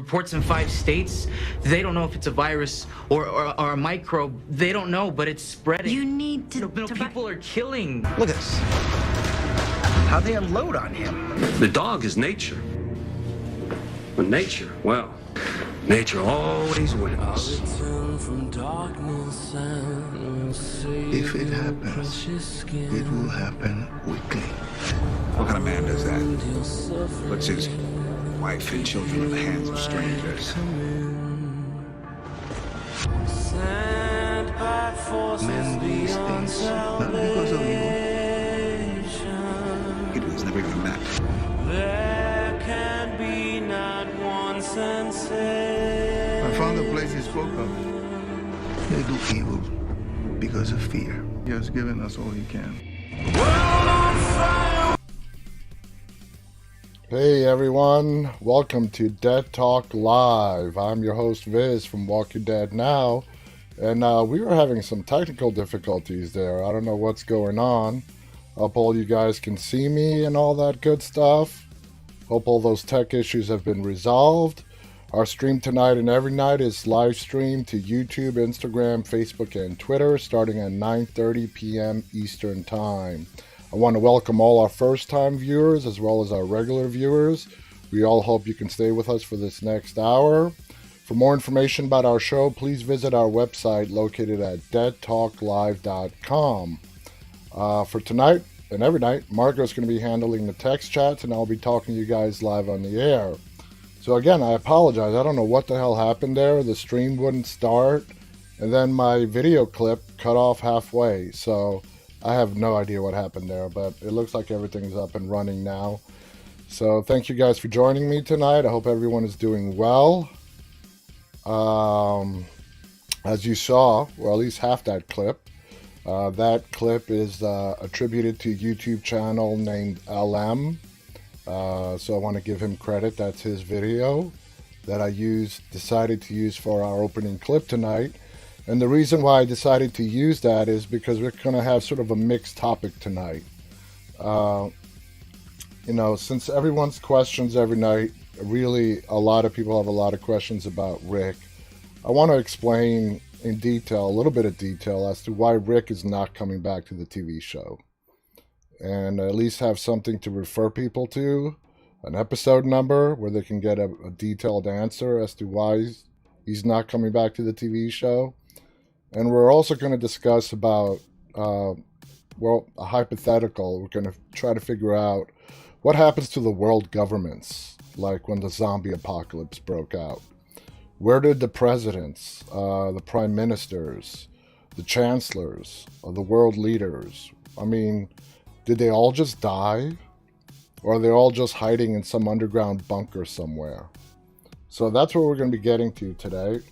reports in 5 states. They don't know if it's a virus or a microbe. They don't know, but it's spreading. You need to... People are killing. Look at this. How they unload on him. The dog is nature. But nature, well, nature always wins. If it happens, it will happen quickly. What kind of man does that? Puts his wife and children in the hands of strangers. Men do these things not because of evil. He was never even met. I found the place he spoke of. They do evil because of fear. He has given us all he can. Hey everyone, welcome to Dead Talk Live. I'm your host Viz from Walking Dead Now, and we were having some technical difficulties there. I don't know what's going on. Hope all you guys can see me and all that good stuff. Hope all those tech issues have been resolved. Our stream tonight and every night is live streamed to YouTube, Instagram, Facebook, and Twitter starting at 9:30 p.m. Eastern Time. I want to welcome all our first-time viewers as well as our regular viewers. We all hope you can stay with us for this next hour. For more information about our show, please visit our website located at deadtalklive.com. For tonight and every night, Marko's going to be handling the text chats, and I'll be talking to you guys live on the air. So again, I apologize. I don't know what the hell happened there. The stream wouldn't start, and then my video clip cut off halfway. So I have no idea what happened there, but it looks like everything's up and running now. So thank you guys for joining me tonight. I hope everyone is doing well. As you saw, or at least half that clip, is attributed to a YouTube channel named LM. So I want to give him credit. That's his video that I decided to use for our opening clip tonight. And the reason why I decided to use that is because we're going to have sort of a mixed topic tonight. Since everyone's questions every night, really a lot of people have a lot of questions about Rick. I want to explain in detail, a little bit of detail, as to why Rick is not coming back to the TV show. And at least have something to refer people to, an episode number where they can get a detailed answer as to why he's not coming back to the TV show. And we're also going to discuss about, a hypothetical. We're going to try to figure out what happens to the world governments, like when the zombie apocalypse broke out. Where did the presidents, the prime ministers, the chancellors, the world leaders, did they all just die? Or are they all just hiding in some underground bunker somewhere? So that's what we're going to be getting to today.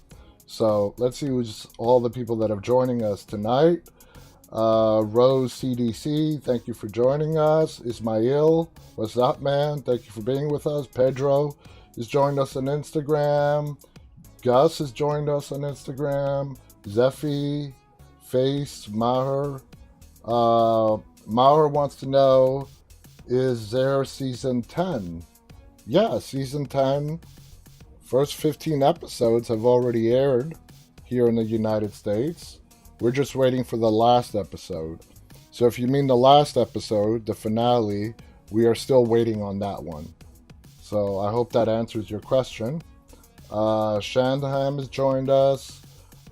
So let's see who's all the people that are joining us tonight. Rose CDC, thank you for joining us. Ismail, what's up, man? Thank you for being with us. Pedro has joined us on Instagram. Gus has joined us on Instagram. Zephy, Face, Maher. Maher wants to know, is there season 10? Yeah, season 10. First 15 episodes have already aired here in the United States. We're just waiting for the last episode. So if you mean the last episode, the finale, we are still waiting on that one. So I hope that answers your question. Shandham has joined us.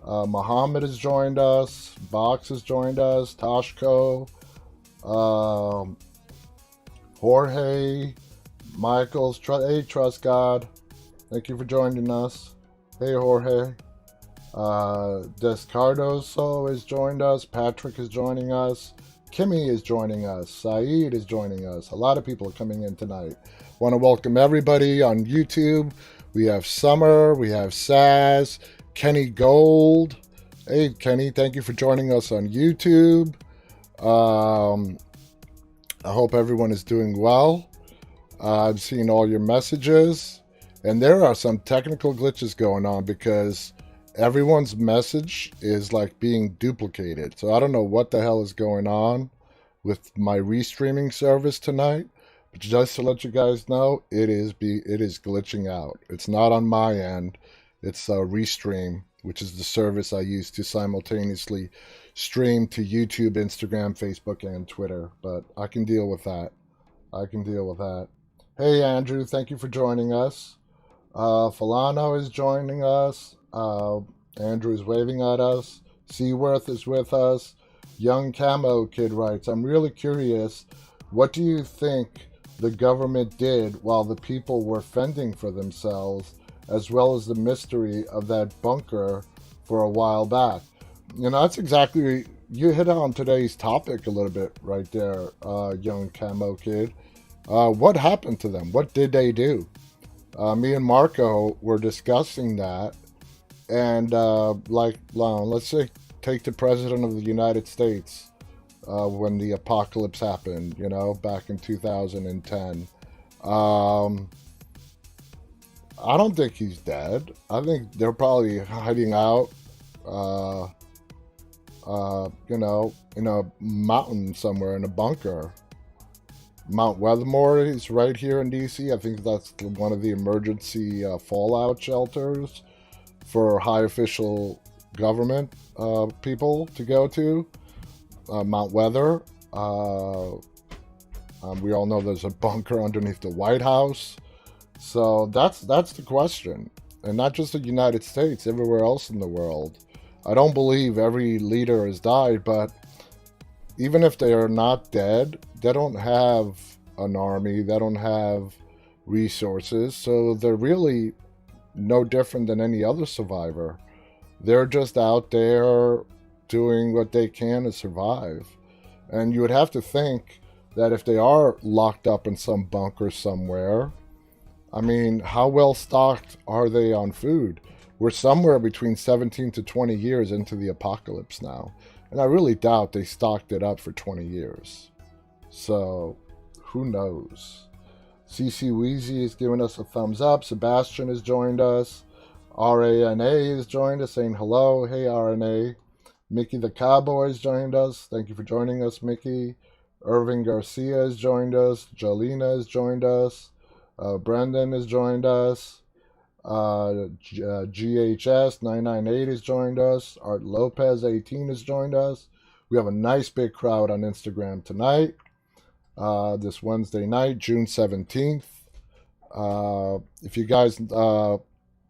Muhammad has joined us. Box has joined us. Toshko. Jorge. Michael's. Hey, Trust God. Thank you for joining us. Hey, Jorge. Descardoso has joined us. Patrick is joining us. Kimmy is joining us. Saeed is joining us. A lot of people are coming in tonight. Want to welcome everybody on YouTube. We have Summer. We have Saz. Kenny Gold. Hey, Kenny, thank you for joining us on YouTube. I hope everyone is doing well. I've seen all your messages. And there are some technical glitches going on because everyone's message is like being duplicated. So I don't know what the hell is going on with my restreaming service tonight, But just to let you guys know, it is glitching out. It's not on my end. It's Restream, which is the service I use to simultaneously stream to YouTube, Instagram, Facebook, and Twitter. But I can deal with that. Hey, Andrew, thank you for joining us. Falano is joining us. Andrew is waving at us. Seaworth is with us. Young Camo Kid writes, I'm really curious, what do you think the government did while the people were fending for themselves, as well as the mystery of that bunker for a while back? That's exactly, you hit on today's topic a little bit right there, Young Camo Kid. What happened to them? What did they do? Me and Marco were discussing that, and let's say, take the President of the United States when the apocalypse happened, back in 2010. I don't think he's dead. I think they're probably hiding out, in a mountain somewhere, in a bunker. Mount Weathermore is right here in DC. I think that's one of the emergency fallout shelters for high official government people to go to. Mount Weather. We all know there's a bunker underneath the White House. So that's the question. And not just the United States, everywhere else in the world. I don't believe every leader has died, but even if they are not dead, they don't have an army, they don't have resources, so they're really no different than any other survivor. They're just out there doing what they can to survive. And you would have to think that if they are locked up in some bunker somewhere, I mean, how well stocked are they on food? We're somewhere between 17 to 20 years into the apocalypse now. And I really doubt they stocked it up for 20 years. So, who knows? CC Weezy is giving us a thumbs up. Sebastian has joined us. RANA has joined us, saying hello. Hey, RNA. Mickey the Cowboy has joined us. Thank you for joining us, Mickey. Irving Garcia has joined us. Jolina has joined us. Brendan has joined us. GHS 998 has joined us. Art Lopez 18 has joined us. We have a nice big crowd on Instagram tonight, this Wednesday night, June 17th. If you guys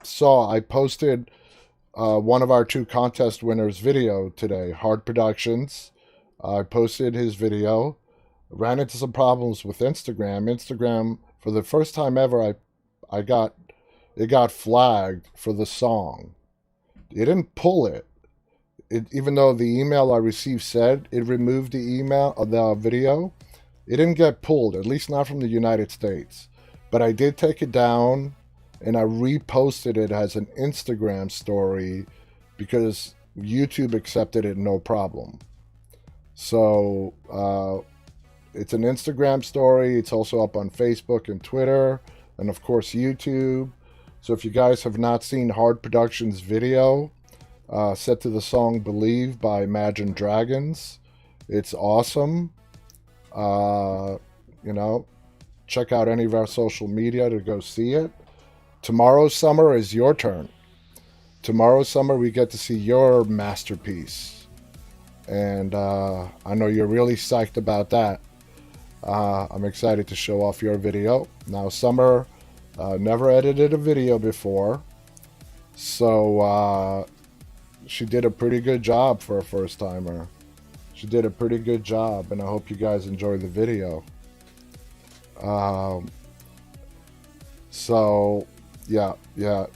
saw, I posted one of our 2 contest winners video today, Hard Productions. I posted his video. Ran into some problems with Instagram, for the first time ever, it got flagged for the song. It didn't pull it. Even though the email I received said it removed the video, it didn't get pulled, at least not from the United States. But I did take it down, and I reposted it as an Instagram story because YouTube accepted it no problem. So it's an Instagram story. It's also up on Facebook and Twitter, and of course YouTube. So if you guys have not seen Hard Productions' video, set to the song Believe by Imagine Dragons, it's awesome. Check out any of our social media to go see it. Tomorrow, Summer, is your turn. Tomorrow, Summer, we get to see your masterpiece. And I know you're really psyched about that. I'm excited to show off your video. Now, Summer never edited a video before, so she did a pretty good job for a first-timer. She did a pretty good job, and I hope you guys enjoy the video. So, yeah,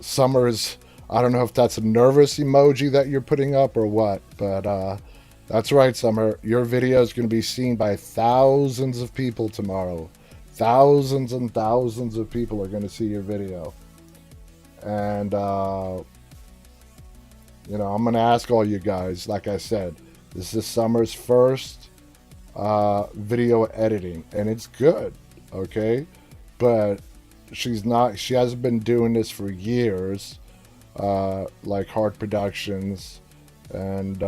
Summer's, I don't know if that's a nervous emoji that you're putting up or what, but that's right, Summer. Your video is going to be seen by thousands of people tomorrow. Thousands and thousands of people are going to see your video. And, I'm going to ask all you guys, like I said, this is Summer's first video editing, and it's good, okay? But she hasn't been doing this for years, like Hard Productions, and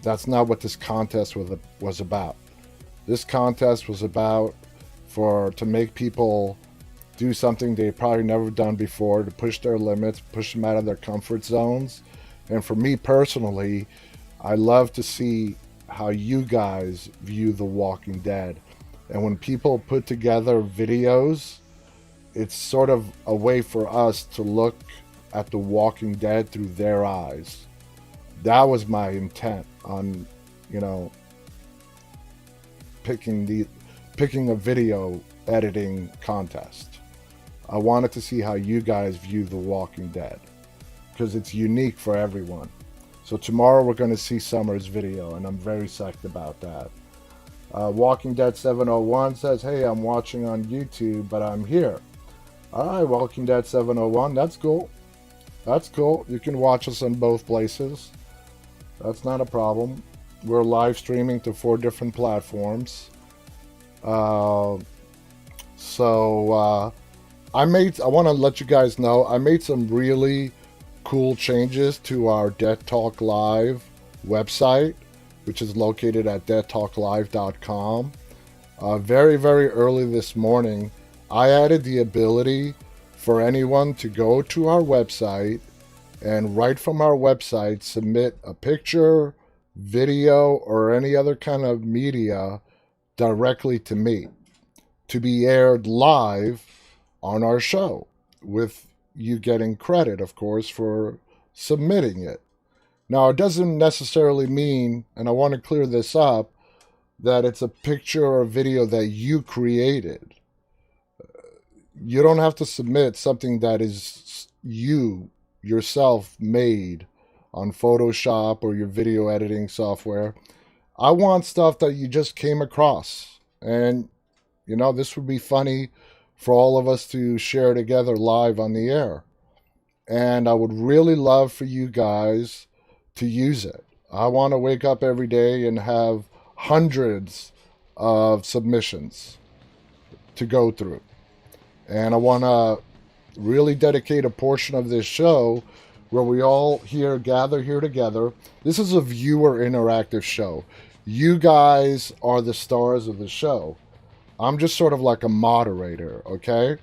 that's not what this contest was about. This contest was about to make people do something they've probably never done before, to push their limits, push them out of their comfort zones. And for me personally, I love to see how you guys view The Walking Dead. And when people put together videos, it's sort of a way for us to look at The Walking Dead through their eyes. That was my intent on, you know, picking a video editing contest. I wanted to see how you guys view The Walking Dead, because it's unique for everyone. So tomorrow we're going to see Summer's video, and I'm very psyched about that. Walking Dead 701 says, hey, I'm watching on YouTube, but I'm here. All right, Walking Dead 701, that's cool. That's cool. You can watch us on both places. That's not a problem. We're live streaming to 4 different platforms. I want to let you guys know, I made some really cool changes to our Dead Talk Live website, which is located at deadtalklive.com. Very, very early this morning, I added the ability for anyone to go to our website and right from our website submit a picture, video, or any other kind of media directly to me to be aired live on our show, with you getting credit, of course, for submitting it. Now, it doesn't necessarily mean, and I want to clear this up, that it's a picture or a video that you created. You don't have to submit something that is you yourself made on Photoshop or your video editing software. I want stuff that you just came across. And, you know, this would be funny for all of us to share together live on the air. And I would really love for you guys to use it. I want to wake up every day and have hundreds of submissions to go through. And I want to really dedicate a portion of this show where we all gather here together. This is a viewer interactive show. You guys are the stars of the show. I'm just sort of like a moderator, okay?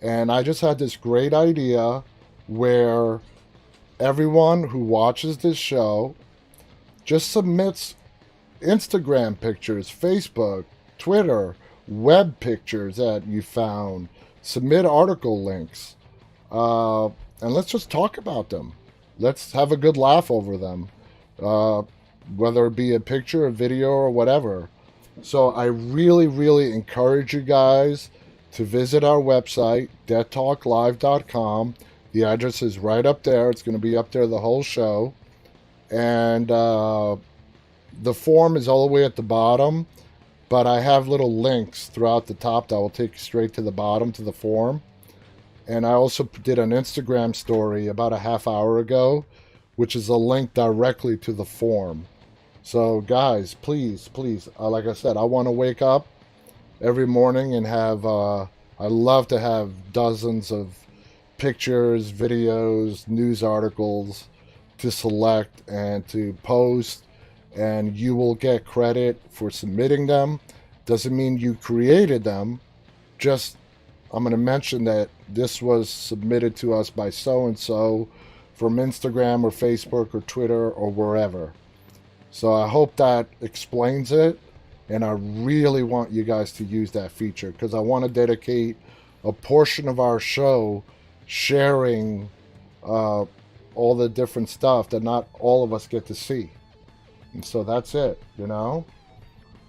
And I just had this great idea where everyone who watches this show just submits Instagram pictures, Facebook, Twitter, web pictures that you found, submit article links, and let's just talk about them. Let's have a good laugh over them, whether it be a picture, a video, or whatever. So I really, really encourage you guys to visit our website, deadtalklive.com. The address is right up there. It's going to be up there the whole show. And the form is all the way at the bottom, but I have little links throughout the top that will take you straight to the bottom to the form. And I also did an Instagram story about a half hour ago, which is a link directly to the form. So guys, please, like I said, I want to wake up every morning and have, I love to have dozens of pictures, videos, news articles to select and to post, and you will get credit for submitting them. Doesn't mean you created them, just I'm going to mention that this was submitted to us by so-and-so from Instagram or Facebook or Twitter or wherever. So I hope that explains it, and I really want you guys to use that feature because I want to dedicate a portion of our show sharing all the different stuff that not all of us get to see. And so that's it, you know.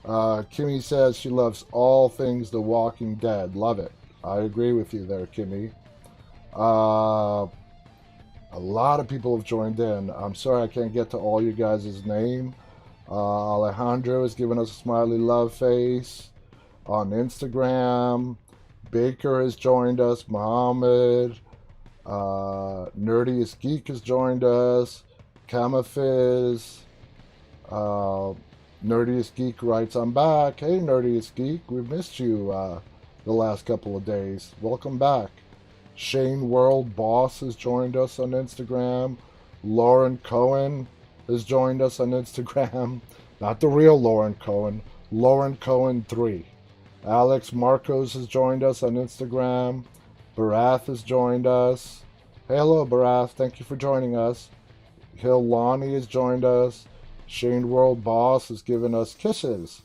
Kimmy says she loves all things The Walking Dead. Love it. I agree with you there, Kimmy. A lot of people have joined in. I'm sorry I can't get to all you guys' name. Alejandro has given us a smiley love face on Instagram. Baker has joined us. Muhammad. Nerdiest Geek has joined us. Kamafiz. Nerdiest Geek writes, I'm back. Hey, Nerdiest Geek. We've missed you the last couple of days. Welcome back. Shane World Boss has joined us on Instagram. Lauren Cohen has joined us on Instagram. Not the real Lauren Cohen. Lauren Cohen 3. Alex Marcos has joined us on Instagram. Barath has joined us. Hey, hello, Barath. Thank you for joining us. Hill Lonnie has joined us. Shane World Boss has given us kisses.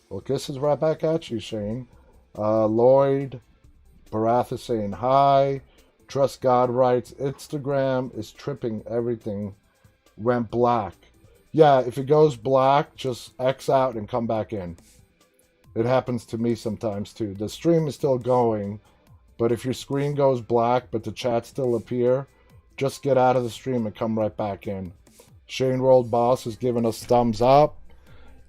Well, kisses right back at you, Shane. Lloyd. Barath is saying hi. Trust God writes, Instagram is tripping everything. Went black. Yeah, if it goes black, just X out and come back in. It happens to me sometimes too. The stream is still going, but if your screen goes black but the chat still appear, just get out of the stream and come right back in. Shane World Boss has given us thumbs up.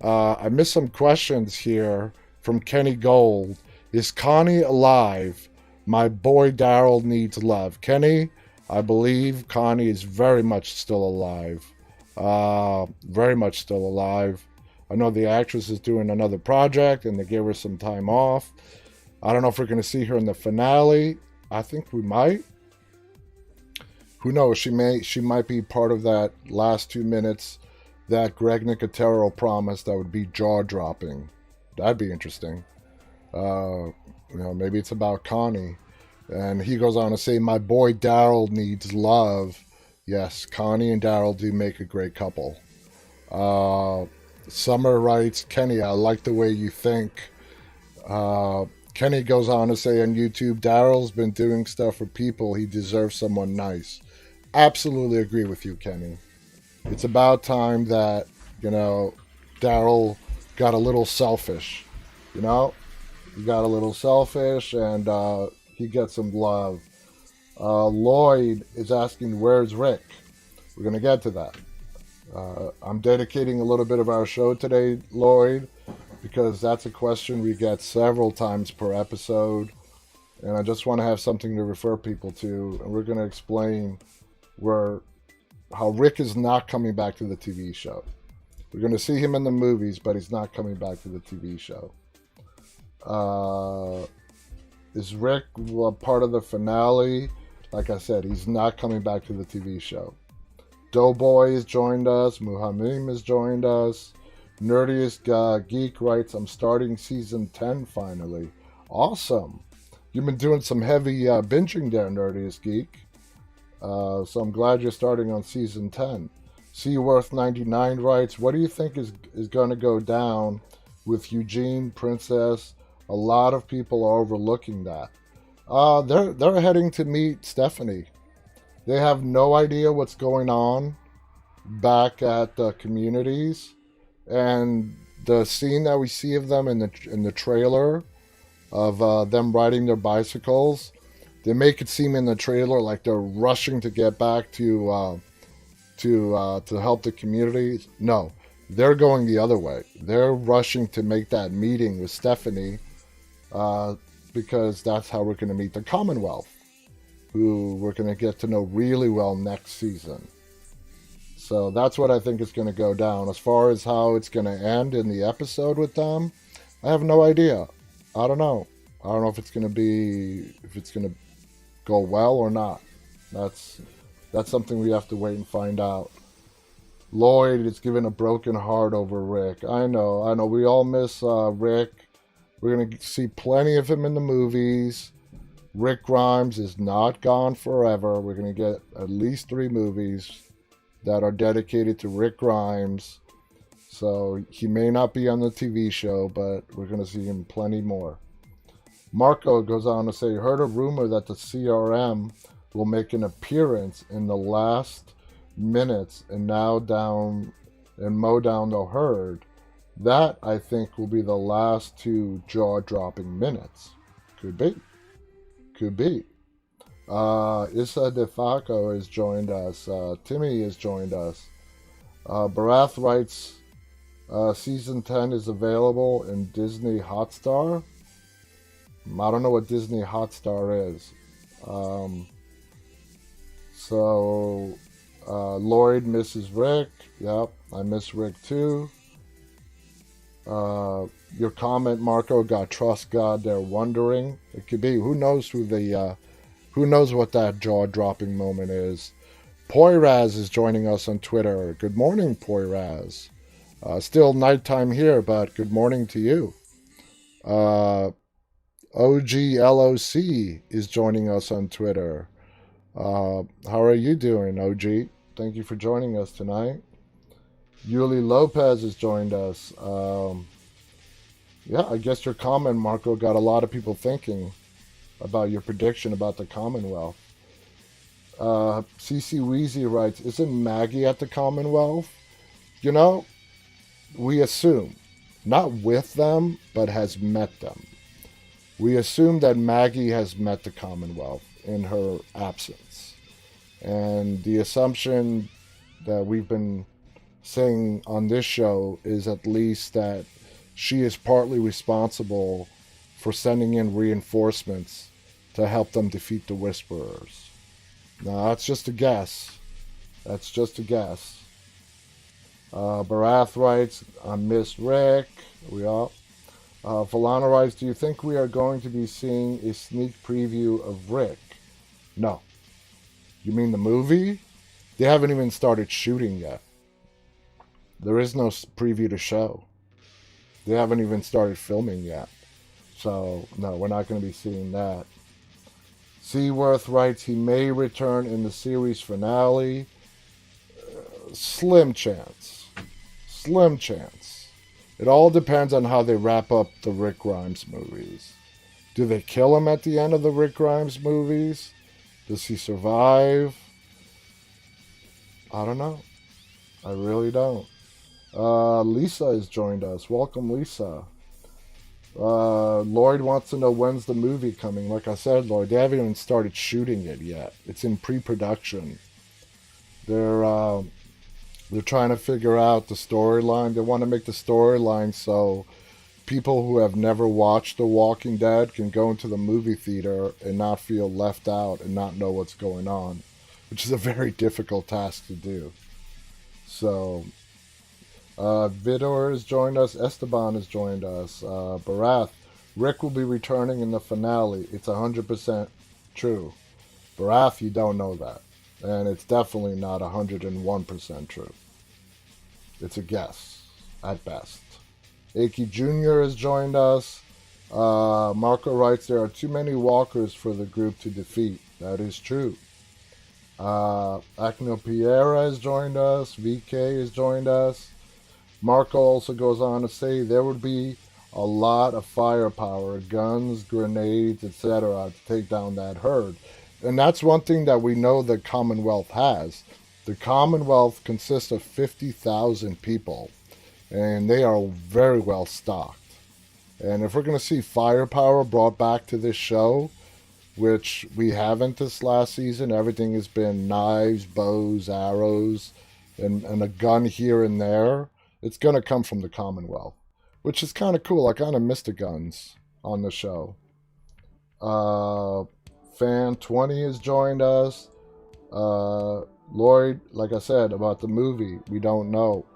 I missed some questions here from Kenny Gold. Is Connie alive? My boy Daryl needs love. Kenny, I believe Connie is very much still alive. Very much still alive. I know the actress is doing another project and they gave her some time off. I don't know if we're going to see her in the finale. I think we might. Who knows? She might be part of that last 2 minutes that Greg Nicotero promised that would be jaw-dropping. That'd be interesting. Maybe it's about Connie. And he goes on to say, my boy Daryl needs love. Yes, Connie and Daryl do make a great couple. Summer writes, Kenny, I like the way you think. Kenny goes on to say on YouTube, Daryl's been doing stuff for people. He deserves someone nice. Absolutely agree with you, Kenny. It's about time that, Daryl got a little selfish. He got a little selfish and he gets some love. Lloyd is asking, where's Rick? We're going to get to that. I'm dedicating a little bit of our show today, Lloyd, because that's a question we get several times per episode. And I just want to have something to refer people to. And we're going to explain how Rick is not coming back to the TV show. We're going to see him in the movies, but he's not coming back to the TV show. Is Rick part of the finale? Like I said, he's not coming back to the TV show. Doughboy has joined us. Muhamim has joined us. Nerdiest Geek writes, I'm starting season 10 finally. Awesome. You've been doing some heavy binging there, Nerdiest Geek. So I'm glad you're starting on season 10. Seaworth99 writes, what do you think is going to go down with Eugene, Princess? A lot of people are overlooking that. They're heading to meet Stephanie. They have no idea what's going on back at the communities, and the scene that we see of them in the trailer of them riding their bicycles, they make it seem in the trailer like they're rushing to get back to help the community. No, they're going the other way. They're rushing to make that meeting with Stephanie. Because that's how we're going to meet the Commonwealth, who we're going to get to know really well next season. So that's what I think is going to go down. As far as how it's going to end in the episode with them, I have no idea. I don't know. I don't know if it's going to go well or not. That's something we have to wait and find out. Lloyd is giving a broken heart over Rick. I know. We all miss Rick. We're going to see plenty of him in the movies. Rick Grimes is not gone forever. We're going to get at least 3 movies that are dedicated to Rick Grimes. So he may not be on the TV show, but we're going to see him plenty more. Marco goes on to say, heard a rumor that the CRM will make an appearance in the last minutes and mow down the herd. That, I think, will be the last 2 jaw-dropping minutes. Could be. Issa DeFaco has joined us. Timmy has joined us. Barath writes, Season 10 is available in Disney Hotstar. I don't know what Disney Hotstar is. Lloyd misses Rick. Yep, I miss Rick too. Your comment, Marco, got trust God. They're wondering. It could be. Who knows who knows what that jaw-dropping moment is. Poiraz is joining us on Twitter. Good morning, Poiraz. Still nighttime here, but good morning to you. OGLOC is joining us on Twitter. How are you doing, OG? Thank you for joining us tonight. Yuli Lopez has joined us. Yeah, I guess your comment, Marco, got a lot of people thinking about your prediction about the Commonwealth. CC Weezy writes, isn't Maggie at the Commonwealth? You know, we assume, not with them, but has met them. We assume that Maggie has met the Commonwealth in her absence. And the assumption that we've been saying on this show is at least that she is partly responsible for sending in reinforcements to help them defeat the Whisperers. Now, that's just a guess. That's just a guess. Barath writes, I miss Rick. We all. Falana writes, do you think we are going to be seeing a sneak preview of Rick? No. You mean the movie? They haven't even started shooting yet. There is no preview to show. They haven't even started filming yet. So, no, we're not going to be seeing that. Seaworth writes, he may return in the series finale. Slim chance. Slim chance. It all depends on how they wrap up the Rick Grimes movies. Do they kill him at the end of the Rick Grimes movies? Does he survive? I don't know. I really don't. Lisa has joined us. Welcome, Lisa. Lloyd wants to know when's the movie coming. Like I said, Lloyd, they haven't even started shooting it yet. It's in pre-production. They're trying to figure out the storyline. They want to make the storyline so people who have never watched The Walking Dead can go into the movie theater and not feel left out and not know what's going on, which is a very difficult task to do. So, Vidor has joined us. Esteban has joined us. Barath, Rick will be returning in the finale. It's 100% true. Barath, you don't know that. And it's definitely not 101% true. It's a guess, at best. Aki Jr. has joined us. Marco writes, there are too many walkers for the group to defeat. That is true. Acno Piera has joined us. VK has joined us. Marco also goes on to say there would be a lot of firepower, guns, grenades, etc. to take down that herd. And that's one thing that we know the Commonwealth has. The Commonwealth consists of 50,000 people, and they are very well stocked. And if we're going to see firepower brought back to this show, which we haven't this last season, everything has been knives, bows, arrows, and a gun here and there, it's going to come from the Commonwealth, which is kind of cool. I kind of miss the guns on the show. Fan 20 has joined us. Lloyd, like I said, about the movie, we don't know.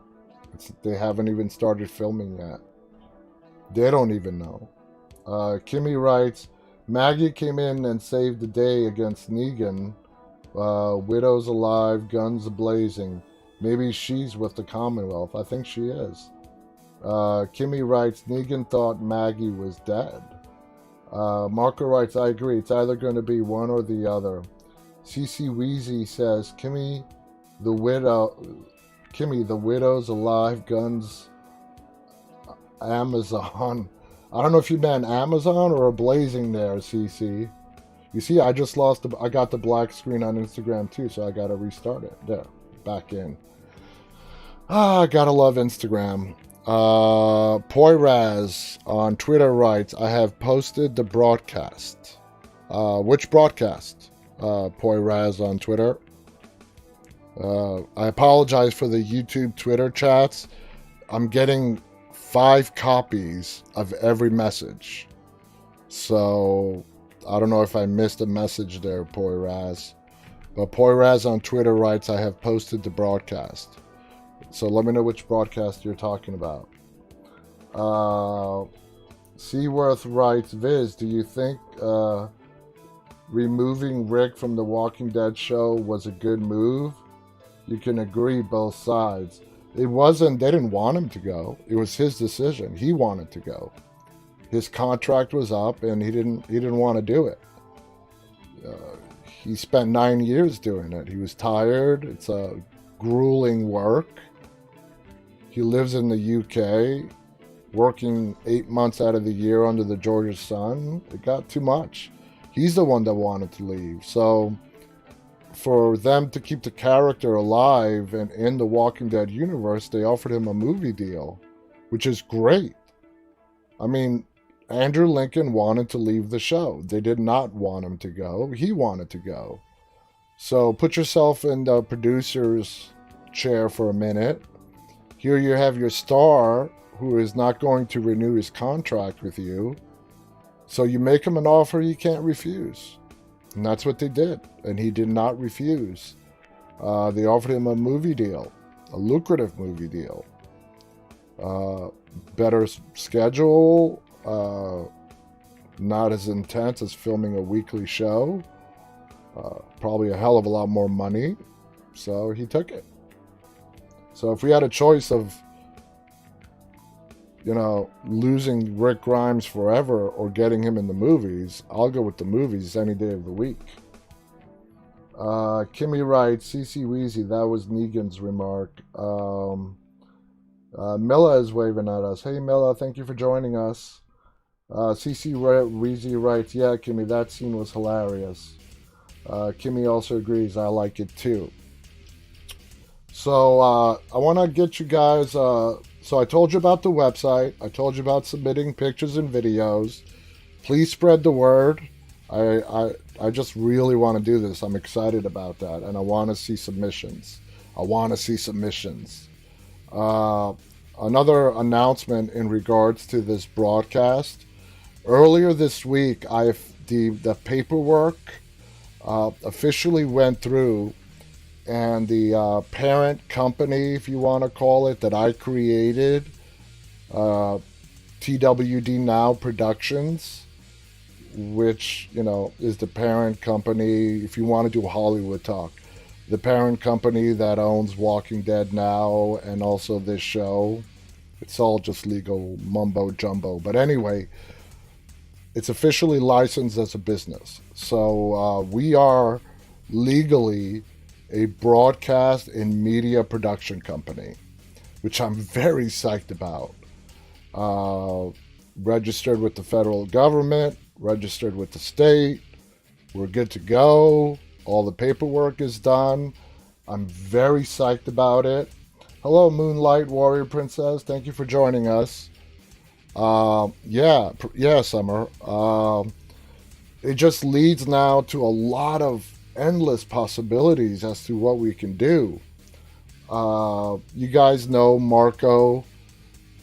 They haven't even started filming yet. They don't even know. Kimmy writes, Maggie came in and saved the day against Negan. Widows alive, guns blazing. Maybe she's with the Commonwealth. I think she is. Kimmy writes, Negan thought Maggie was dead. Marco writes, I agree. It's either going to be one or the other. CC Weezy says, Kimmy, the widow's alive, guns, Amazon. I don't know if you meant Amazon or a blazing there, CC. You see, I just I got the black screen on Instagram too, so I got to restart it. There, back in. I gotta love Instagram. Poyraz on Twitter writes, I have posted the broadcast. Which broadcast? Poyraz on Twitter. I apologize for the YouTube Twitter chats. I'm getting 5 copies of every message. So, I don't know if I missed a message there, Poyraz. But Poyraz on Twitter writes, I have posted the broadcast. So let me know which broadcast you're talking about. Seaworth writes, Viz, do you think removing Rick from the Walking Dead show was a good move? You can agree both sides. It wasn't, they didn't want him to go. It was his decision. He wanted to go. his contract was up and he didn't want to do it. He spent 9 years doing it. He was tired. It's a grueling work. He lives in the UK, working 8 months out of the year under the Georgia sun. It got too much. He's the one that wanted to leave. So for them to keep the character alive and in the Walking Dead universe, they offered him a movie deal, which is great. I mean, Andrew Lincoln wanted to leave the show. They did not want him to go. He wanted to go. So put yourself in the producer's chair for a minute. Here you have your star who is not going to renew his contract with you. So you make him an offer he can't refuse. And that's what they did. And he did not refuse. They offered him a movie deal, a lucrative movie deal. Better schedule, not as intense as filming a weekly show. Probably a hell of a lot more money. So he took it. So if we had a choice of, losing Rick Grimes forever or getting him in the movies, I'll go with the movies any day of the week. Kimmy writes, CC Weezy, that was Negan's remark. Milla is waving at us. Hey Milla, thank you for joining us. CC Weezy writes, yeah, Kimmy, that scene was hilarious. Kimmy also agrees, I like it too. So I want to get you guys, so I told you about the website. I told you about submitting pictures and videos. Please spread the word. I just really want to do this. I'm excited about that. And I want to see submissions. Another announcement in regards to this broadcast. Earlier this week, the paperwork officially went through, and the parent company, if you want to call it, that I created, TWD Now Productions, which, is the parent company, if you want to do Hollywood talk, the parent company that owns Walking Dead Now and also this show. It's all just legal mumbo jumbo. But anyway, it's officially licensed as a business. So we are legally a broadcast and media production company, which I'm very psyched about. Registered with the federal government, registered with the state. We're good to go. All the paperwork is done. I'm very psyched about it. Hello, Moonlight Warrior Princess. Thank you for joining us. Yeah, Summer. It just leads now to a lot of endless possibilities as to what we can do. You guys know Marko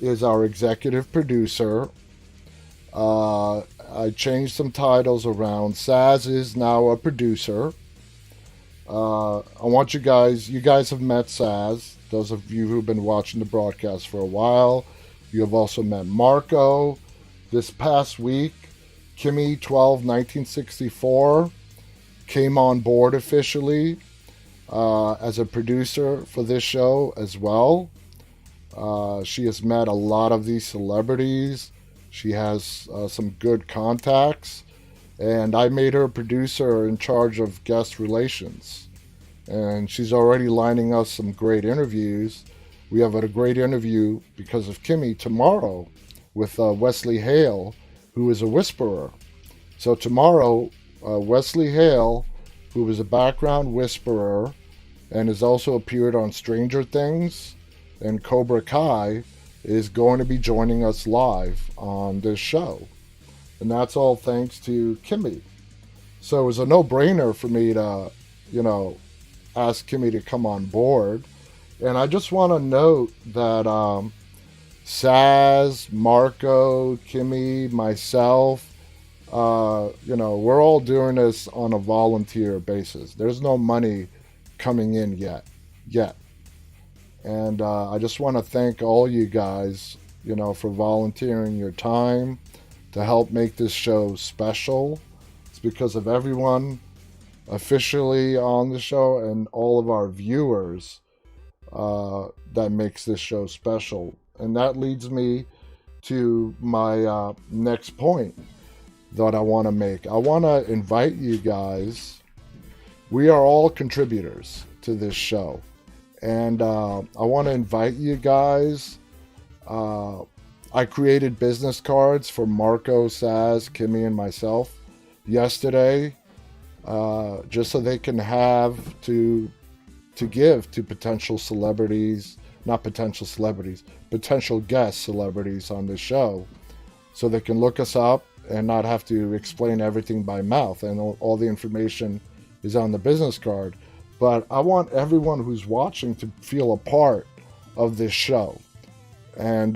is our executive producer. I changed some titles around. Saz is now a producer. I want you guys have met Saz. Those of you who've been watching the broadcast for a while, you have also met Marko. This past week, Kimmy 1964 came on board officially as a producer for this show as well. She has met a lot of these celebrities. She has some good contacts, and I made her a producer in charge of guest relations. And she's already lining us some great interviews. We have a great interview because of Kimmy tomorrow with Wesley Hale, who is a whisperer. So tomorrow, Wesley Hale, who is a background whisperer and has also appeared on Stranger Things and Cobra Kai, is going to be joining us live on this show. And that's all thanks to Kimmy. So it was a no-brainer for me to, ask Kimmy to come on board. And I just want to note that Saz, Marko, Kimmy, myself, we're all doing this on a volunteer basis. There's no money coming in yet. And I just want to thank all you guys, for volunteering your time to help make this show special. It's because of everyone officially on the show and all of our viewers that makes this show special. And that leads me to my next point that I want to make. I want to invite you guys. We are all contributors to this show. And I want to invite you guys. I created business cards for Marko, Saz, Kimmy, and myself yesterday, just so they can have to give to potential celebrities, not potential celebrities, potential guest celebrities on the show, so they can look us up and not have to explain everything by mouth. And all the information is on the business card. But I want everyone who's watching to feel a part of this show. And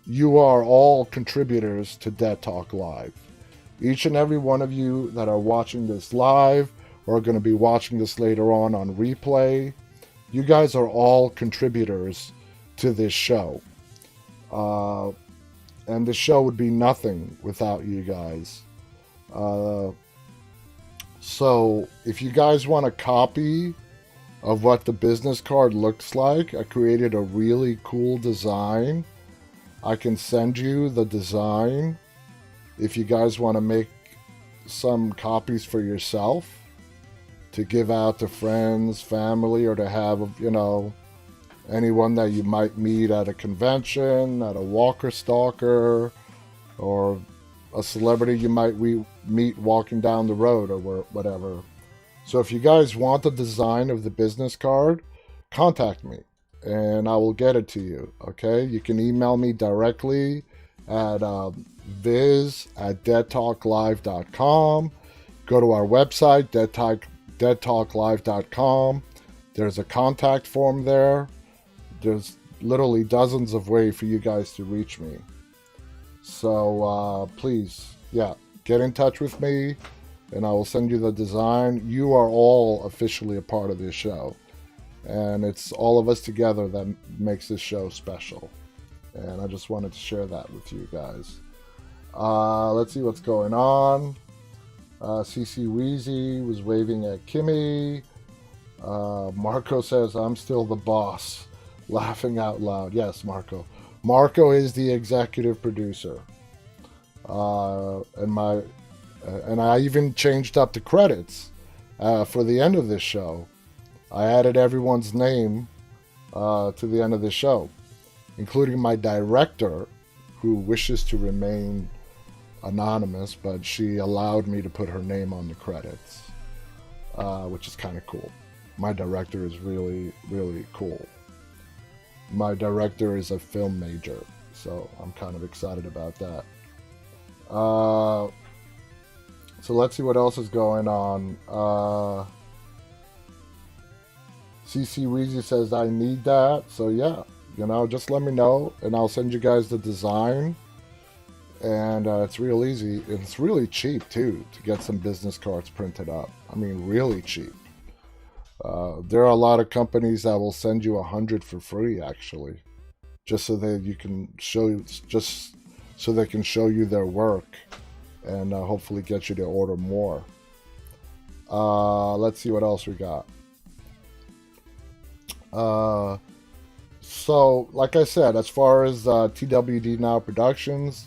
you are all contributors to Dead Talk Live. Each and every one of you that are watching this live or are going to be watching this later on replay, you guys are all contributors to this show. And the show would be nothing without you guys. So if you guys want a copy of what the business card looks like, I created a really cool design. I can send you the design if you guys want to make some copies for yourself to give out to friends, family, or to have, anyone that you might meet at a convention, at a walker stalker, or a celebrity you might meet walking down the road or whatever. So if you guys want the design of the business card, contact me and I will get it to you. Okay, you can email me directly at viz@deadtalklive.com. Go to our website, deadtalklive.com. There's a contact form there. There's literally dozens of ways for you guys to reach me. So please, get in touch with me and I will send you the design. You are all officially a part of this show. And it's all of us together that makes this show special. And I just wanted to share that with you guys. Let's see what's going on. CC Weezy was waving at Kimmy. Marko says, I'm still the boss. Laughing out loud. Yes, Marko. Marko is the executive producer. And I even changed up the credits for the end of this show. I added everyone's name to the end of the show, including my director, who wishes to remain anonymous, but she allowed me to put her name on the credits, which is kind of cool. My director is really, really cool. My director is a film major, so I'm kind of excited about that. So let's see what else is going on. CC Weezy says, I need that. So yeah, just let me know and I'll send you guys the design. And it's real easy. It's really cheap too to get some business cards printed up. I mean, really cheap. There are a lot of companies that will send you 100 for free, actually, just so that you can just so they can show you their work and hopefully get you to order more. Let's see what else we got. So, like I said, as far as TWD Now Productions,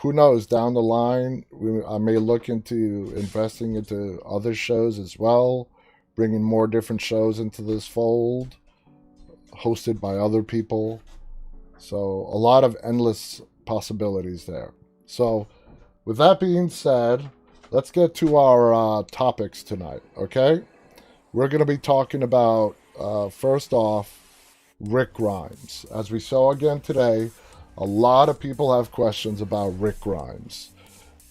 who knows, down the line, I may look into investing into other shows as well, bringing more different shows into this fold, hosted by other people. So, a lot of endless possibilities there. So, with that being said, let's get to our topics tonight, okay? We're going to be talking about, first off, Rick Grimes. As we saw again today, a lot of people have questions about Rick Grimes.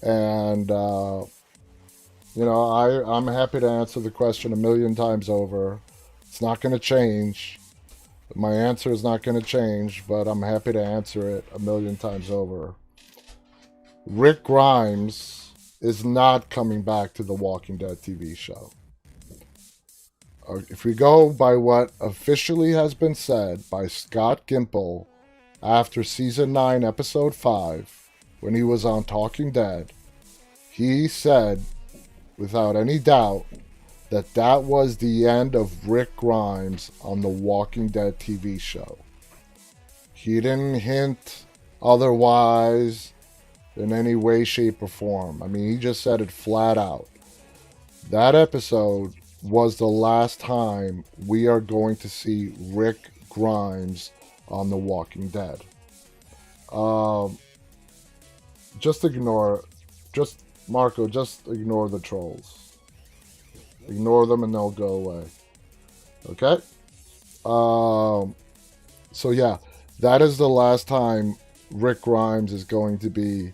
And, I'm happy to answer the question 1,000,000 times over. It's not going to change. My answer is not going to change, but I'm happy to answer it 1,000,000 times over. Rick Grimes is not coming back to the Walking Dead TV show. If we go by what officially has been said by Scott Gimple after Season 9, Episode 5, when he was on Talking Dead, he said, without any doubt, that was the end of Rick Grimes on the Walking Dead TV show. He didn't hint otherwise, in any way, shape, or form. I mean, he just said it flat out. That episode was the last time we are going to see Rick Grimes on The Walking Dead. Just ignore the trolls. Ignore them and they'll go away. Okay? So yeah, that is the last time Rick Grimes is going to be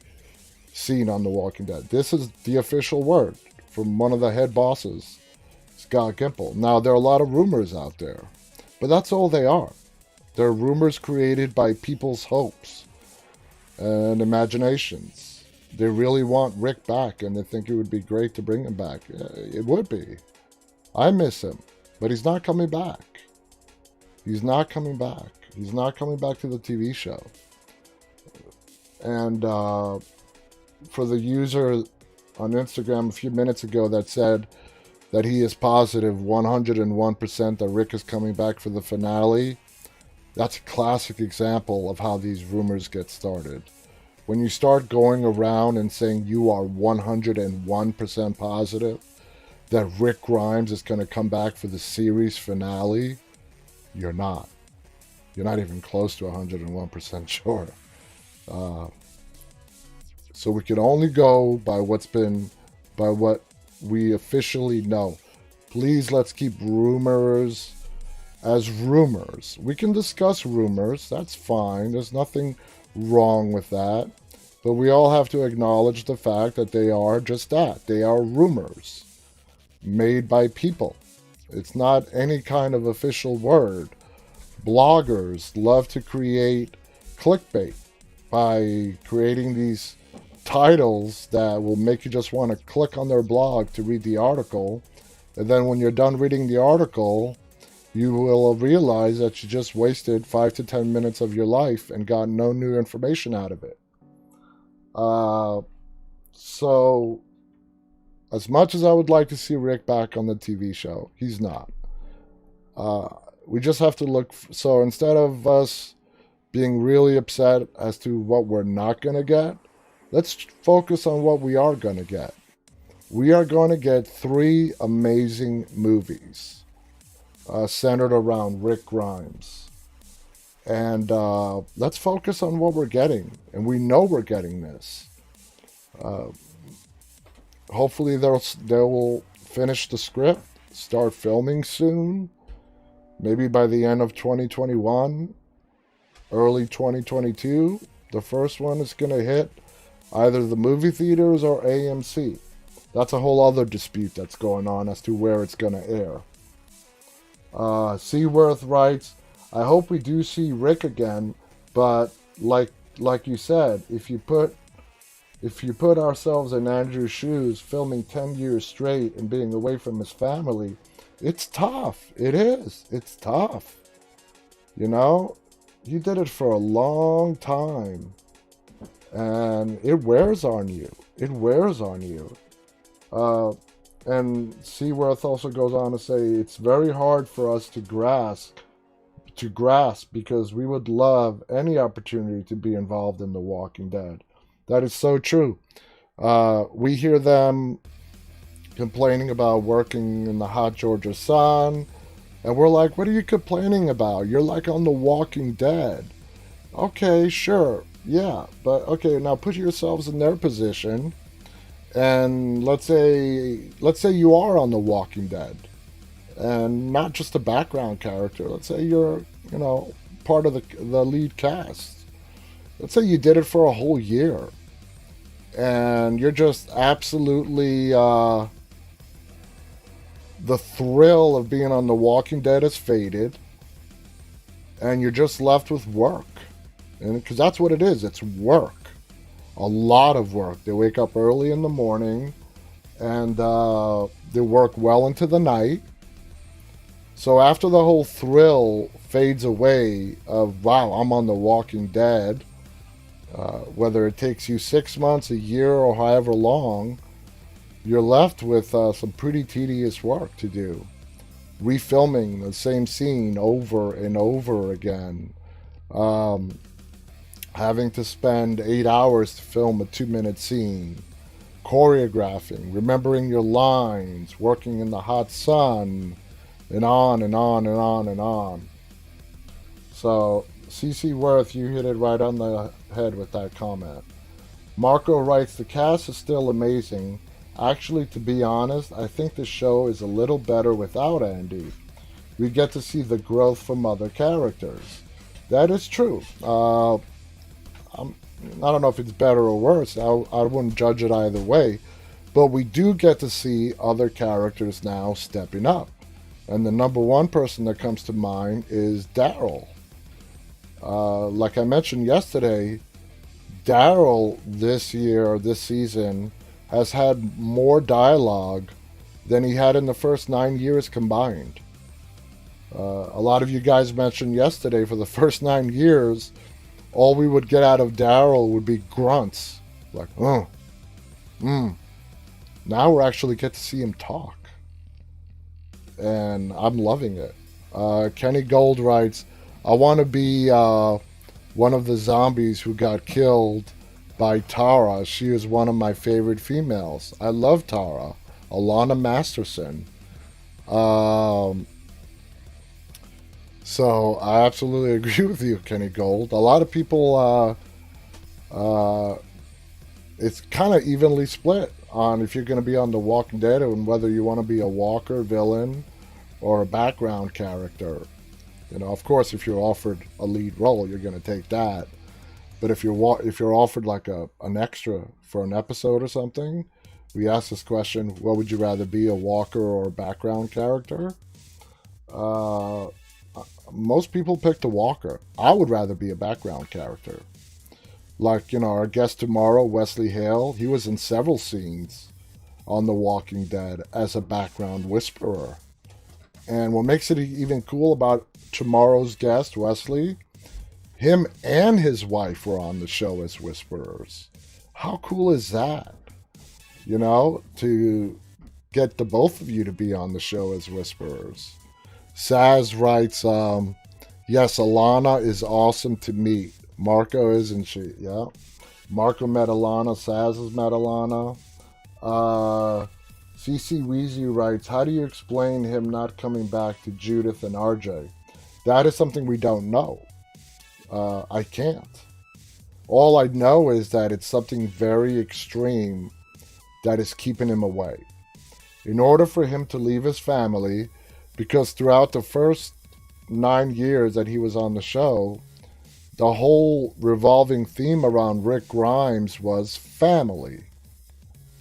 seen on The Walking Dead. This is the official word from one of the head bosses, Scott Gimple. Now, there are a lot of rumors out there, but that's all they are. They're rumors created by people's hopes and imaginations. They really want Rick back, and they think it would be great to bring him back. It would be. I miss him, but he's not coming back. He's not coming back. He's not coming back to the TV show. And for the user on Instagram a few minutes ago that said that he is positive 101% that Rick is coming back for the finale, that's a classic example of how these rumors get started. When you start going around and saying you are 101% positive that Rick Grimes is going to come back for the series finale, you're not. You're not even close to 101% sure. So we can only go by what we officially know. Please, let's keep rumors as rumors. We can discuss rumors. That's fine. There's nothing wrong with that. But we all have to acknowledge the fact that they are just that. They are rumors made by people. It's not any kind of official word. Bloggers love to create clickbait by creating these titles that will make you just want to click on their blog to read the article. And then when you're done reading the article, you will realize that you just wasted 5 to 10 minutes of your life and got no new information out of it. So, as much as I would like to see Rick back on the TV show, he's not. We just have to look. So instead of us being really upset as to what we're not going to get, let's focus on what we are going to get. We are going to get 3 amazing movies centered around Rick Grimes. And let's focus on what we're getting. And we know we're getting this. Hopefully they will finish the script, start filming soon. Maybe by the end of 2021, early 2022. The first one is going to hit either the movie theaters or AMC. That's a whole other dispute that's going on as to where it's going to air. Seaworth writes, I hope we do see Rick again, but like you said, if you put ourselves in Andrew's shoes, filming 10 years straight and being away from his family, it's tough. It is. It's tough. You know, you did it for a long time, and it wears on you. It wears on you. And Seaworth also goes on to say it's very hard for us to grasp because we would love any opportunity to be involved in The Walking Dead. That is so true. We hear them complaining about working in the hot Georgia sun, and we're like, what are you complaining about? You're like on The Walking Dead. Okay, sure, yeah, but okay, now put yourselves in their position, and let's say you are on The Walking Dead, and not just a background character. Let's say you're, part of the lead cast. Let's say you did it for a whole year, and you're just absolutely, the thrill of being on The Walking Dead has faded, and you're just left with work. And because that's what it is, it's work. A lot of work. They wake up early in the morning, and they work well into the night. So after the whole thrill fades away of, wow, I'm on The Walking Dead, whether it takes you 6 months, a year, or however long, you're left with some pretty tedious work to do. Refilming the same scene over and over again. having to spend 8 hours to film a 2-minute scene, choreographing, remembering your lines, working in the hot sun, and on and on and on and on. So, CC Worth, you hit it right on the head with that comment. Marko writes, the cast is still amazing. Actually, to be honest, I think the show is a little better without Andy. We get to see the growth from other characters. That is true. I don't know if it's better or worse. I wouldn't judge it either way. But we do get to see other characters now stepping up. And the number one person that comes to mind is Daryl. Like I mentioned yesterday, Daryl this season, has had more dialogue than he had in the first 9 years combined. A lot of you guys mentioned yesterday, for the first 9 years, all we would get out of Daryl would be grunts. Like, Now we actually get to see him talk. And I'm loving it. Kenny Gold writes, I want to be one of the zombies who got killed by Tara. She is one of my favorite females. I love Tara. Alana Masterson. So I absolutely agree with you, Kenny Gold. A lot of people, it's kind of evenly split on if you're going to be on The Walking Dead and whether you want to be a walker, villain, or a background character. You know, of course, if you're offered a lead role, you're going to take that. But if you're offered like an extra for an episode or something, we ask this question: what would you rather be, a walker or a background character? Most people pick the walker. I would rather be a background character. Like, you know, our guest tomorrow, Wesley Hale, he was in several scenes on The Walking Dead as a background whisperer. And what makes it even cool about tomorrow's guest, Wesley, him and his wife were on the show as whisperers. How cool is that? You know, to get the both of you to be on the show as whisperers. Saz writes, yes, Alana is awesome to meet. Marko, isn't she? Yeah. Marko met Alana. Saz has met Alana. CC Weezy writes, how do you explain him not coming back to Judith and RJ? That is something we don't know. I can't. All I know is that it's something very extreme that is keeping him away. In order for him to leave his family, because throughout the first 9 years that he was on the show, the whole revolving theme around Rick Grimes was family.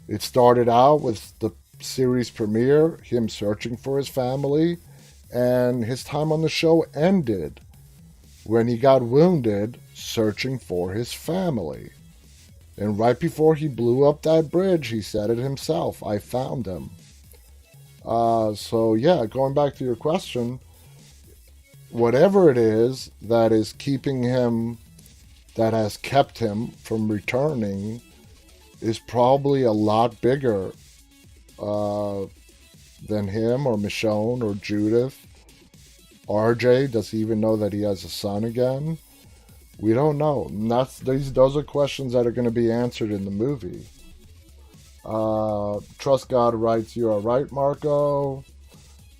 It started out with the series premiere, him searching for his family, and his time on the show ended when he got wounded searching for his family. And right before he blew up that bridge, he said it himself, I found him. So yeah, going back to your question, whatever it is that is keeping him, that has kept him from returning, is probably a lot bigger than him or Michonne or Judith. RJ, does he even know that he has a son again? We don't know. And those are questions that are going to be answered in the movie. Trust God writes, you are right, Marko.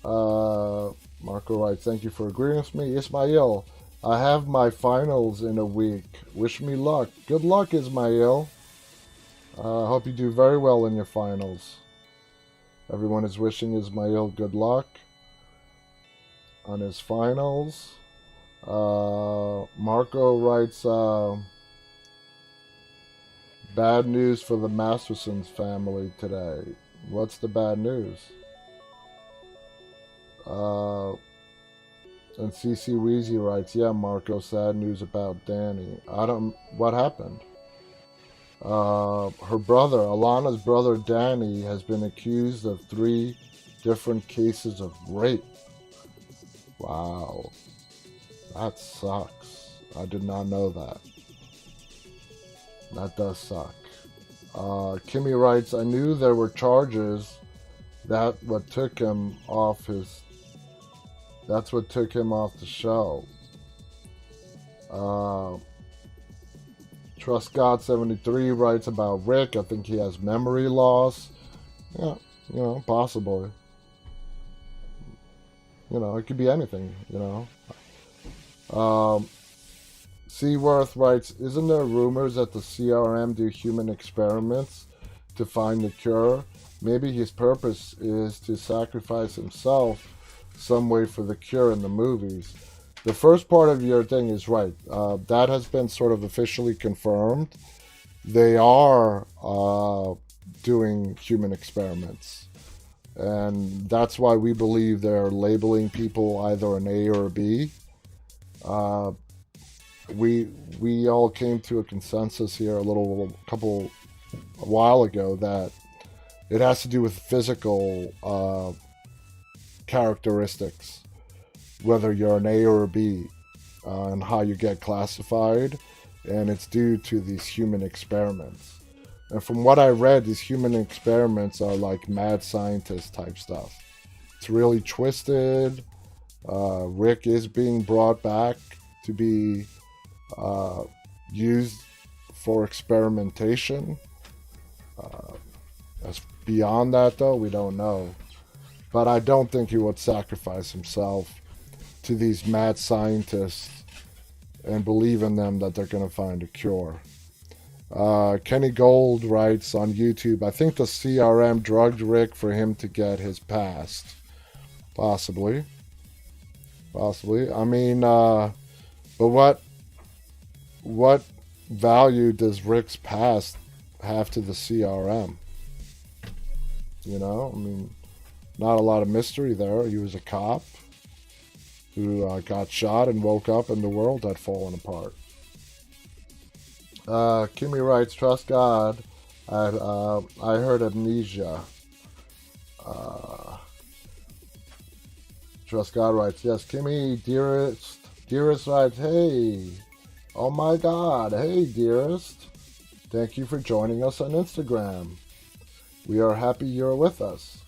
Marko writes, thank you for agreeing with me. Ismail, I have my finals in a week. Wish me luck. Good luck, Ismail. Hope you do very well in your finals. Everyone is wishing Ismail good luck on his finals. Marko writes, bad news for the Mastersons family today. What's the bad news? And CC Weezy writes, yeah, Marko, sad news about Danny. What happened? Her brother, Alana's brother Danny, has been accused of 3 different cases of rape. Wow. That sucks. I did not know that. That does suck. Kimmy writes, I knew there were charges. That's what took him off the show. Trust God 73 writes about Rick. I think he has memory loss. Yeah, possibly. It could be anything, Seaworth writes, isn't there rumors that the CRM do human experiments to find the cure? Maybe his purpose is to sacrifice himself some way for the cure in the movies. The first part of your thing is right. That has been sort of officially confirmed. They are doing human experiments. And that's why we believe they're labeling people either an A or a B. We all came to a consensus here a while ago that it has to do with physical characteristics, whether you're an A or a B, and how you get classified, and it's due to these human experiments. And from what I read, these human experiments are like mad scientist type stuff. It's really twisted. Rick is being brought back to be used for experimentation. As beyond that, though, we don't know. But I don't think he would sacrifice himself to these mad scientists and believe in them that they're going to find a cure. Kenny Gold writes on YouTube, I think the CRM drugged Rick for him to get his past. Possibly. I mean, but what value does Rick's past have to the CRM? I mean, not a lot of mystery there. He was a cop who got shot and woke up and the world had fallen apart. Kimmy writes, trust God. I heard amnesia. Trust God writes, yes, Kimmy, dearest writes, hey, oh my God, hey, dearest. Thank you for joining us on Instagram. We are happy you're with us.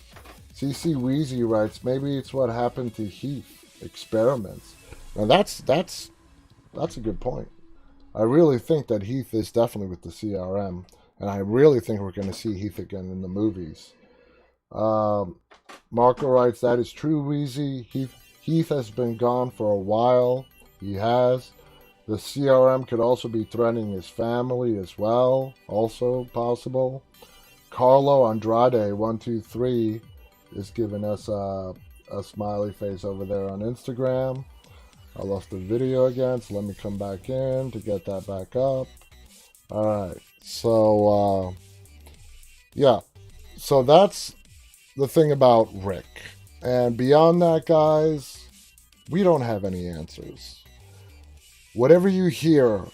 CC Wheezy writes, maybe it's what happened to Heath, experiments. Now that's a good point. I really think that Heath is definitely with the CRM, and I really think we're going to see Heath again in the movies. Marko writes, that is true, Wheezy. Heath has been gone for a while. He has. The CRM could also be threatening his family as well. Also possible. Carlo Andrade 123 is giving us a smiley face over there on Instagram. I lost the video again, so let me come back in to get that back up. Alright, so yeah. So that's the thing about Rick. And beyond that, guys, we don't have any answers. Whatever you hear,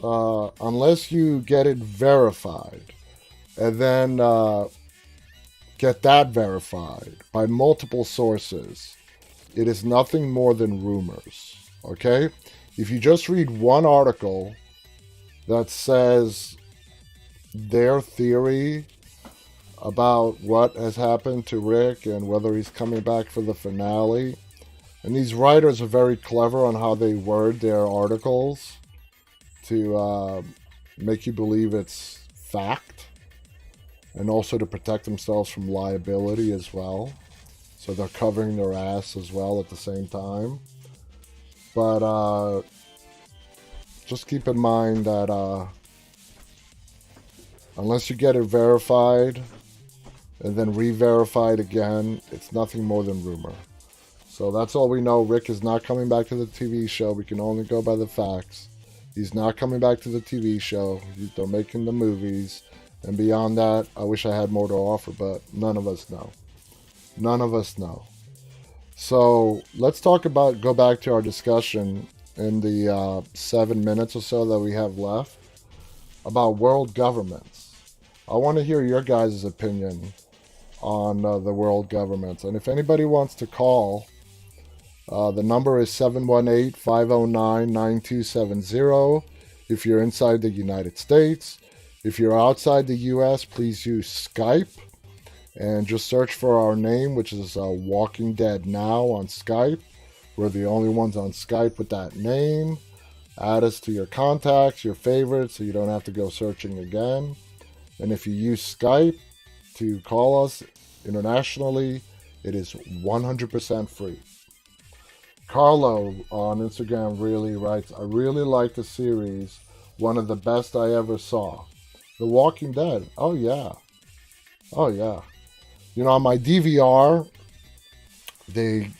unless you get it verified, and then get that verified by multiple sources, it is nothing more than rumors, okay? If you just read one article that says their theory about what has happened to Rick and whether he's coming back for the finale, and these writers are very clever on how they word their articles to make you believe it's fact, and also to protect themselves from liability as well. So they're covering their ass as well at the same time. But just keep in mind that unless you get it verified and then re-verified again, it's nothing more than rumor. So that's all we know. Rick is not coming back to the TV show. We can only go by the facts. He's not coming back to the TV show. They're making the movies. And beyond that, I wish I had more to offer, but none of us know. None of us know. So let's go back to our discussion in the 7 minutes or so that we have left about world governments. I want to hear your guys' opinion on the world governments. And if anybody wants to call, the number is 718-509-9270 if you're inside the United States. If you're outside the U.S., please use Skype and just search for our name, which is Walking Dead Now on Skype. We're the only ones on Skype with that name. Add us to your contacts, your favorites, so you don't have to go searching again. And if you use Skype to call us internationally, it is 100% free. Carlo on Instagram really writes, I really like the series, one of the best I ever saw. The Walking Dead. Oh yeah. Oh yeah. You know, on my DVR, they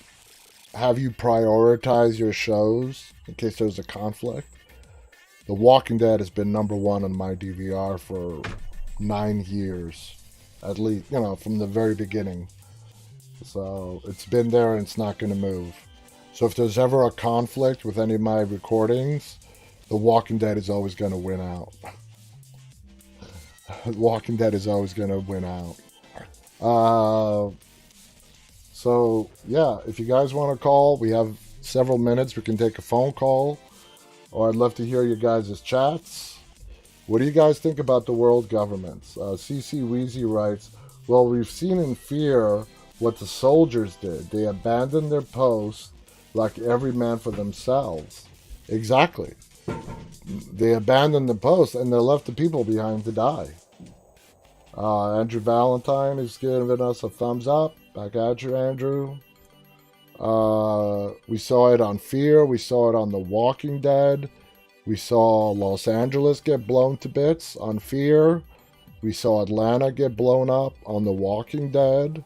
have you prioritize your shows in case there's a conflict. The Walking Dead has been number one on my DVR for 9 years, at least, you know, from the very beginning. So it's been there and it's not going to move. So if there's ever a conflict with any of my recordings, The Walking Dead is always going to win out. Walking Dead is always going to win out. So, yeah, if you guys want to call, we have several minutes. We can take a phone call. Or I'd love to hear your guys' chats. What do you guys think about the world governments? CC Wheezy writes, well, we've seen in Fear what the soldiers did. They abandoned their post like every man for themselves. Exactly. They abandoned the post and they left the people behind to die. Andrew Valentine is giving us a thumbs up. Back at you, Andrew. We saw it on Fear. We saw it on The Walking Dead. We saw Los Angeles get blown to bits on Fear. We saw Atlanta get blown up on The Walking Dead.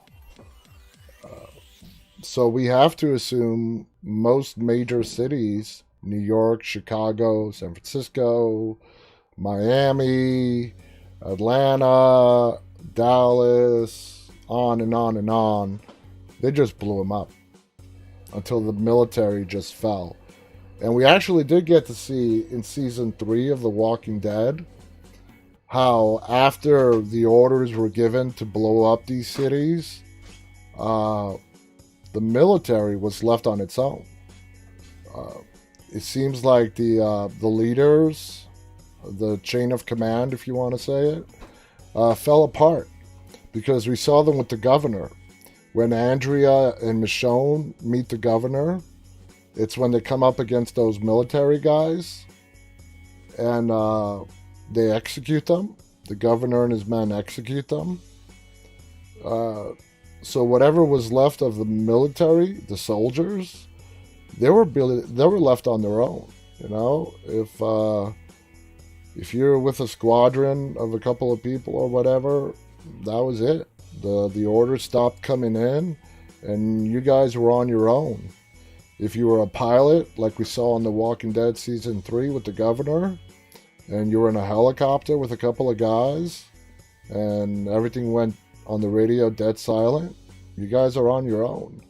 So we have to assume most major cities, New York, Chicago, San Francisco, Miami, Atlanta, Dallas, on and on and on, they just blew them up until the military just fell. And we actually did get to see in season 3 of The Walking Dead how after the orders were given to blow up these cities, the military was left on its own. It seems like the leaders, the chain of command, if you want to say it, fell apart because we saw them with the governor. When Andrea and Michonne meet the governor, it's when they come up against those military guys and they execute them. The governor and his men execute them. So whatever was left of the military, the soldiers, they were left on their own. You know, if you're with a squadron of a couple of people or whatever, that was it. The orders stopped coming in, and you guys were on your own. If you were a pilot, like we saw in The Walking Dead Season 3 with the governor, and you were in a helicopter with a couple of guys, and everything went on the radio dead silent, you guys are on your own.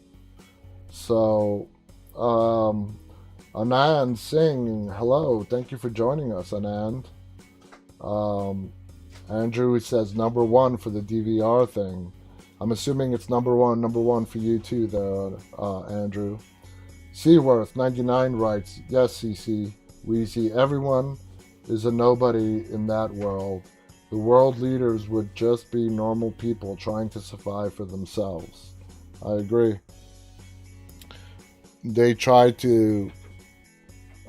So, Anand Singh, hello, thank you for joining us, Anand. Andrew says number 1 for the DVR thing. I'm assuming it's number one for you too there, Andrew. Seaworth 99 writes, yes, CC, Wheezy, everyone is a nobody in that world. The world leaders would just be normal people trying to survive for themselves. I agree. They tried to,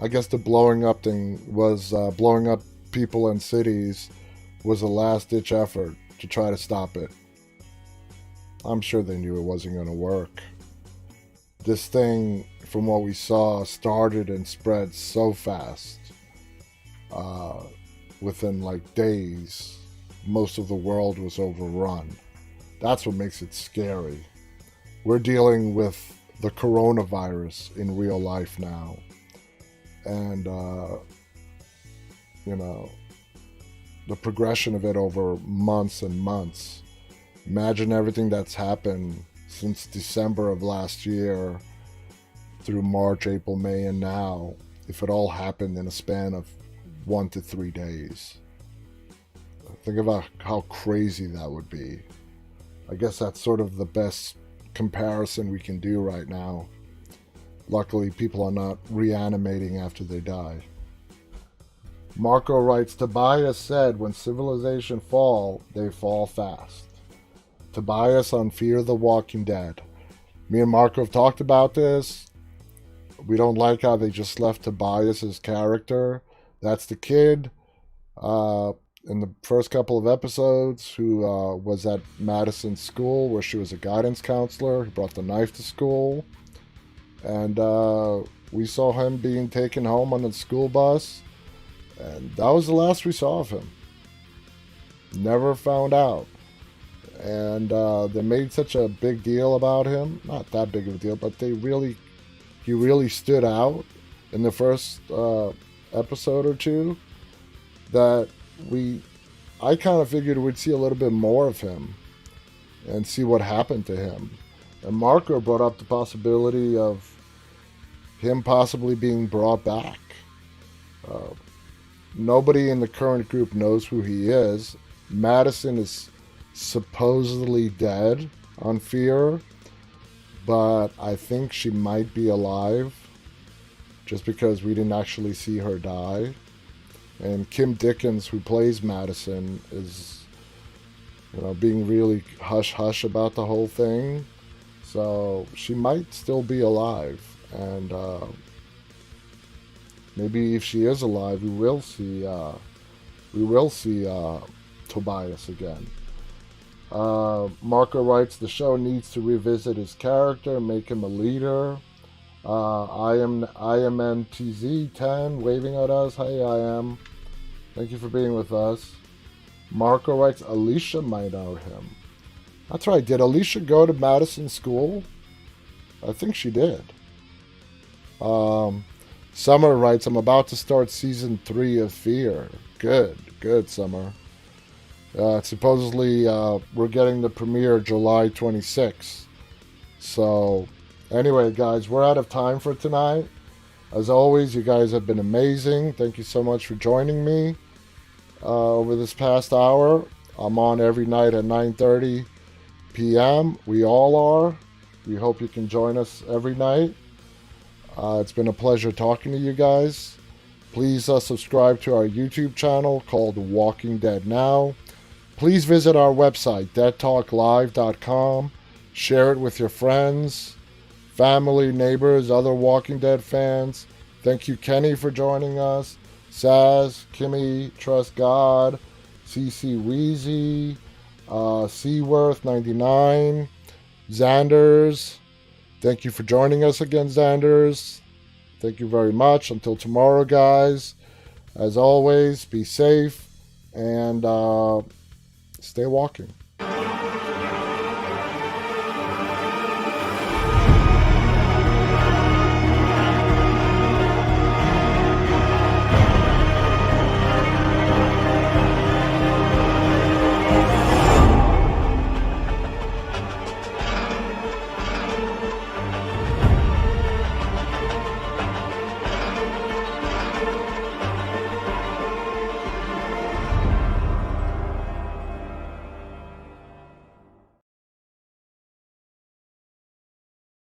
I guess the blowing up thing was blowing up people in cities was a last-ditch effort to try to stop it. I'm sure they knew it wasn't going to work. This thing, from what we saw, started and spread so fast. Within like days, most of the world was overrun. That's what makes it scary. We're dealing with the coronavirus in real life now. And, you know, the progression of it over months and months. Imagine everything that's happened since December of last year through March, April, May, and now, if it all happened in a span of 1 to 3 days. Think about how crazy that would be. I guess that's sort of the best comparison we can do right now. Luckily, people are not reanimating after they die. Marko writes, Tobias said, when civilization fall, they fall fast. Tobias on Fear the Walking Dead. Me and Marko have talked about this. We don't like how they just left Tobias's character. That's the kid in the first couple of episodes who was at Madison's school where she was a guidance counselor. He brought the knife to school. And we saw him being taken home on the school bus. And that was the last we saw of him. Never found out. And they made such a big deal about him. Not that big of a deal, but he really stood out in the first episode or two that I kind of figured we'd see a little bit more of him and see what happened to him. And Marko brought up the possibility of him possibly being brought back. Nobody in the current group knows who he is. Madison is supposedly dead on Fear, but I think she might be alive just because we didn't actually see her die. And Kim Dickens, who plays Madison, is, being really hush-hush about the whole thing. So she might still be alive. And maybe if she is alive, we will see Tobias again. Marko writes, the show needs to revisit his character, make him a leader. IMNTZ10 waving at us. Hey, I am. Thank you for being with us. Marko writes, Alicia might out him. That's right. Did Alicia go to Madison School? I think she did. Summer writes, I'm about to start season 3 of Fear. Good, Summer. Supposedly, we're getting the premiere July 26th. So, anyway, guys, we're out of time for tonight. As always, you guys have been amazing. Thank you so much for joining me over this past hour. I'm on every night at 9:30 p.m. We all are. We hope you can join us every night. It's been a pleasure talking to you guys. Please subscribe to our YouTube channel called Walking Dead Now. Please visit our website, deadtalklive.com. Share it with your friends, family, neighbors, other Walking Dead fans. Thank you, Kenny, for joining us. Saz, Kimmy, Trust God, CC Weezy, Seaworth99, Xanders. Thank you for joining us again, Xanders. Thank you very much. Until tomorrow, guys. As always, be safe and stay walking.